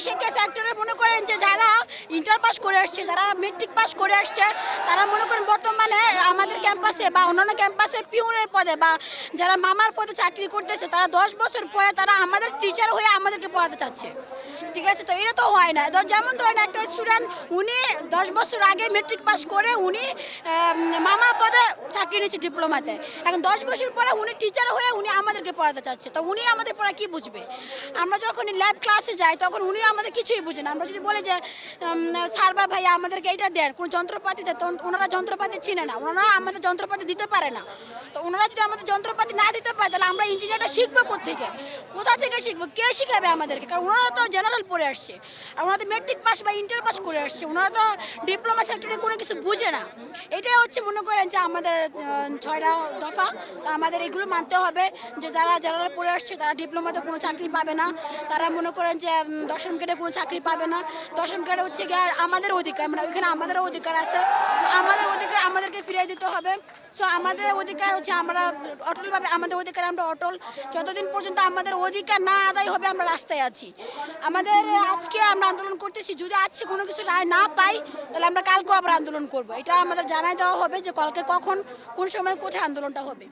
শিক্ষা সেক্টরে মনে করেন যে যারা ইন্টার পাস করে আসছে, যারা মেট্রিক পাস করে আসছে, তারা মনে করেন বর্তমানে আমাদের ক্যাম্পাসে বা অন্যান্য ক্যাম্পাসে পিউনের পদে বা যারা মামার পদে চাকরি করতেছে, তারা 10 বছর পরে তারা আমাদের টিচার হয়ে আমাদেরকে পড়াতে চাচ্ছে। ঠিক আছে, তো এটা তো হয় না। যেমন ধরেন একটা স্টুডেন্ট, উনি 10 বছর আগে মেট্রিক পাস করে উনি মামা পদে চাকরি নিচ্ছে ডিপ্লোমাতে, এখন 10 বছর পরে উনি টিচার হয়ে উনি আমাদেরকে পড়াতে চাচ্ছে। তো উনি আমাদের পড়া কি বুঝবে? আমরা যখন ল্যাব ক্লাসে যাই তখন উনি আমাদের কিছুই বুঝে না। আমরা যদি বলি যে স্যার বা ভাই আমাদেরকে এইটা দেন, কোনো যন্ত্রপাতি দেন, তখন ওনারা যন্ত্রপাতি চিনে না, ওনারা আমাদের যন্ত্রপাতি দিতে পারে না। তো ওনারা যদি আমাদের যন্ত্রপাতি না দিতে পারে, তাহলে আমরা ইঞ্জিনিয়ারটা শিখবো কোথা থেকে শিখবো? কে শিখাবে আমাদেরকে? কারণ ওনারা তো জেনারেল পড়ে আসছে, আর ওনারা তো মেট্রিক পাস বা ইন্টার পাস করে আসছে, ওনারা তো ডিপ্লোমা সেক্টরে কোনো কিছু বুঝে না। এটাই হচ্ছে মনে করেন যে আমাদের 6টা দফা। তো আমাদের এগুলো মানতে হবে যে যারা জেনারেল পড়ে আসছে তারা ডিপ্লোমাতে কোনো চাকরি পাবে না, তারা মনে করেন যে দশম গ্রেডে কোনো চাকরি পাবে না। দশম গ্রেডে হচ্ছে গিয়ে আমাদের অধিকার, মানে ওইখানে আমাদেরও অধিকার আছে, তো আমাদের অধিকার আমাদেরকে ফিরিয়ে দিতে হবে। সো আমাদের অধিকার হচ্ছে আমরা অটলভাবে, আমাদের অধিকার আমরা অটল। যতদিন পর্যন্ত আমাদের অধিকার না আদায় হবে আমরা রাস্তায় আছি। আমাদের আজকে আমরা আন্দোলন করতেছি, যদি আজকে কোনো কিছু রায় না পাই তাহলে আমরা কালকেও আবার আন্দোলন করব। এটা আমাদের জানাই দেওয়া হবে যে কালকে কখন, কোন সময়, কোথায় আন্দোলনটা হবে।